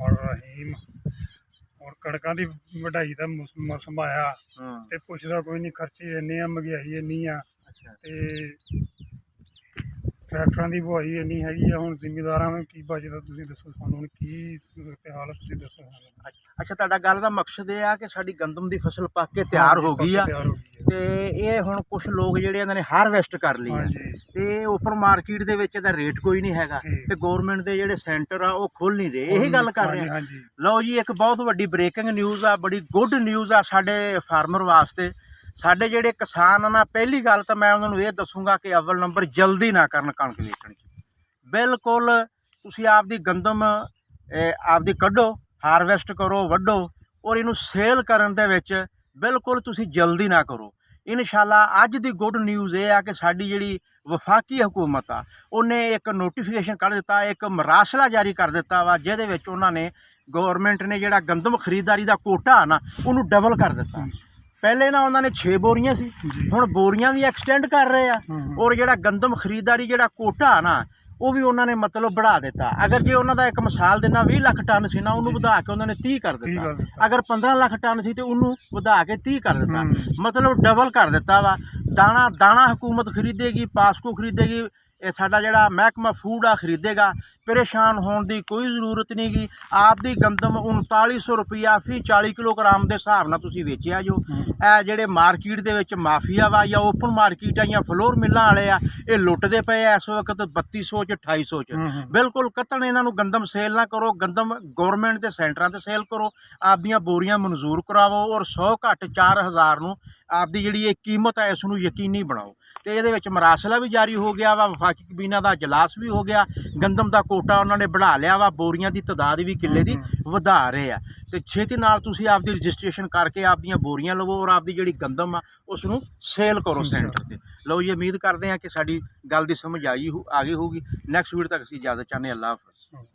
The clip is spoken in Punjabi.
रहमान रहीम। और कड़कां दी वढाई दा मौसम आया ते पुछदा कोई नहीं, खर्चे इन्ने आ, महंगाई इन्नी आ ते ट्रैक्टरां दी बुआई इन्नी हैगी आ। हुण जिमीदारां नूं की बचदा, तुसीं दस्सो सानूं हुण की हाल, तुसीं दस्सो सानूं। अच्छा, ਤੁਹਾਡਾ ਗੱਲ ਦਾ ਮਕਸਦ ਇਹ ਆ ਕਿ ਸਾਡੀ ਗੰਦਮ ਦੀ ਫਸਲ ਪੱਕ ਕੇ ਤਿਆਰ ਹੋ ਗਈ ਆ ਤੇ ਇਹ ਹੁਣ ਕੁਝ ਲੋਕ ਜਿਹੜੇ ਇਹਨਾਂ ਨੇ ਹਾਰਵੈਸਟ ਕਰ ਲਈ ਆ ਤੇ ਓਪਨ ਮਾਰਕੀਟ ਦੇ ਵਿੱਚ ਇਹਦਾ ਰੇਟ ਕੋਈ ਨਹੀਂ ਹੈਗਾ ਤੇ ਗਵਰਨਮੈਂਟ ਦੇ ਜਿਹੜੇ ਸੈਂਟਰ ਆ ਉਹ ਖੁੱਲ ਨਹੀਂ ਰਹੇ। ਇਹੀ ਗੱਲ ਕਰ ਰਹੇ ਆ। ਲਓ ਜੀ, ਇੱਕ ਬਹੁਤ ਵੱਡੀ ਬ੍ਰੇਕਿੰਗ ਨਿਊਜ਼ ਆ, ਬੜੀ ਗੁੱਡ ਨਿਊਜ਼ ਆ ਸਾਡੇ ਫਾਰਮਰ ਵਾਸਤੇ। ਸਾਡੇ ਜਿਹੜੇ ਕਿਸਾਨ ਆ ਨਾ, ਪਹਿਲੀ ਗੱਲ ਤਾਂ ਮੈਂ ਉਹਨਾਂ ਨੂੰ ਇਹ ਦੱਸੂਗਾ ਕਿ ਅਵਲ ਨੰਬਰ ਜਲਦੀ ਨਾ ਕਰਨ ਕਣਕ ਵੇਚਣ 'ਚ। ਬਿਲਕੁਲ ਤੁਸੀਂ ਆਪਦੀ ਗੰਦਮ ਆਪਦੀ ਕੱਢੋ, ਹਾਰਵੈਸਟ ਕਰੋ, ਵੱਢੋ ਔਰ ਇਹਨੂੰ ਸੇਲ ਕਰਨ ਦੇ ਵਿੱਚ ਬਿਲਕੁਲ ਤੁਸੀਂ ਜਲਦੀ ਨਾ ਕਰੋ। ਇਨਸ਼ਾਅੱਲਾ ਅੱਜ ਦੀ ਗੁੱਡ ਨਿਊਜ਼ ਇਹ ਆ ਕਿ ਸਾਡੀ ਜਿਹੜੀ ਵਫਾਕੀ ਹਕੂਮਤ ਆ ਉਹਨੇ ਇੱਕ ਨੋਟੀਫਿਕੇਸ਼ਨ ਕੱਢ ਦਿੱਤਾ, ਇੱਕ ਮਰਾਸਲਾ ਜਾਰੀ ਕਰ ਦਿੱਤਾ ਵਾ, ਜਿਹਦੇ ਵਿੱਚ ਉਹਨਾਂ ਨੇ ਗੌਰਮੈਂਟ ਨੇ ਜਿਹੜਾ ਗੰਦਮ ਖਰੀਦਦਾਰੀ ਦਾ ਕੋਟਾ ਆ ਨਾ ਉਹਨੂੰ ਡਬਲ ਕਰ ਦਿੱਤਾ। ਪਹਿਲੇ ਨਾ ਉਹਨਾਂ ਨੇ 6 ਬੋਰੀਆਂ ਸੀ, ਹੁਣ ਬੋਰੀਆਂ ਵੀ ਐਕਸਟੈਂਡ ਕਰ ਰਹੇ ਆ ਔਰ ਜਿਹੜਾ ਗੰਦਮ ਖਰੀਦਦਾਰੀ ਜਿਹੜਾ ਕੋਟਾ ਆ ਨਾ ਉਹ ਵੀ ਉਹਨਾਂ ਨੇ ਮਤਲਬ ਵਧਾ ਦਿੱਤਾ। ਅਗਰ ਜੇ ਉਹਨਾਂ ਦਾ ਇੱਕ ਮਿਸਾਲ ਦਿੰਦਾ 20 ਲੱਖ ਟਨ ਸੀ ਨਾ, ਉਹਨੂੰ ਵਧਾ ਕੇ ਉਹਨਾਂ ਨੇ 30 ਕਰ ਦਿੱਤਾ। ਅਗਰ 15 ਲੱਖ ਟਨ ਸੀ ਤੇ ਉਹਨੂੰ ਵਧਾ ਕੇ 30 ਕਰ ਦਿੱਤਾ, ਮਤਲਬ ਡਬਲ ਕਰ ਦਿੱਤਾ ਵਾ। ਦਾਣਾ ਹਕੂਮਤ ਖਰੀਦੇਗੀ, ਪਾਸਕੋ ਖਰੀਦੇਗੀ, ਇਹ ਸਾਡਾ ਜਿਹੜਾ ਮਹਿਕਮਾ ਫੂਡ ਆ ਖਰੀਦੇਗਾ। ਪਰੇਸ਼ਾਨ ਹੋਣ ਦੀ ਕੋਈ ਜ਼ਰੂਰਤ ਨਹੀਂ ਗੀ। ਆਪਦੀ ਗੰਦਮ 3900 ਰੁਪਈਆ ਫੀ 40 ਕਿਲੋਗ੍ਰਾਮ ਦੇ ਹਿਸਾਬ ਨਾਲ ਤੁਸੀਂ ਵੇਚਿਆ ਜੋ। ਇਹ ਜਿਹੜੇ ਮਾਰਕੀਟ ਦੇ ਵਿੱਚ ਮਾਫੀਆ ਵਾ ਜਾਂ ਓਪਨ ਮਾਰਕੀਟ ਆ ਜਾਂ ਫਲੋਰ ਮਿੱਲਾਂ ਵਾਲੇ ਆ, ਇਹ ਲੁੱਟਦੇ ਪਏ ਆ ਇਸ ਵਕਤ 3200 ਚ 2800 ਚ। ਬਿਲਕੁਲ ਕਤਨ ਇਹਨਾਂ ਨੂੰ ਗੰਦਮ ਸੇਲ ਨਾ ਕਰੋ। ਗੰਦਮ ਗੌਰਮੈਂਟ ਦੇ ਸੈਂਟਰਾਂ ਤੇ ਸੇਲ ਕਰੋ, ਆਪਦੀਆਂ ਬੋਰੀਆਂ ਮਨਜ਼ੂਰ ਕਰਾਵੋ ਔਰ 100 ਘੱਟ 4000 ਨੂੰ ਆਪਦੀ ਜਿਹੜੀ ਇਹ ਕੀਮਤ ਹੈ ਇਸ ਨੂੰ ਯਕੀਨੀ ਬਣਾਓ। ਤੇ ਇਹਦੇ ਵਿੱਚ ਮਰਾਸਲਾ ਵੀ ਜਾਰੀ ਹੋ ਗਿਆ ਵਾ, ਵਫਾਕੀ ਕਬੀਨਾ ਦਾ ਇਜਲਾਸ ਵੀ ਹੋ ਗਿਆ। ਗੰਦਮ ਦਾ ਕੋਟਾ ਉਹਨਾਂ ਨੇ बढ़ा लिया वा, बोरियां की तादाद भी किले की वधा रहे हैं। तो छेती नाल तुसीं आपदी रजिस्ट्रेशन करके आपदियां बोरियां लवो और आपदी जिहड़ी गंदम आ उसनूं सेल करो सेंटर ते। लो जी, उम्मीद करते हैं कि साडी गल दी समझ आ गई होगी। नैक्सट वीडियो तक असीं इजाजत चाहते हैं। अल्लाह हाफिज़।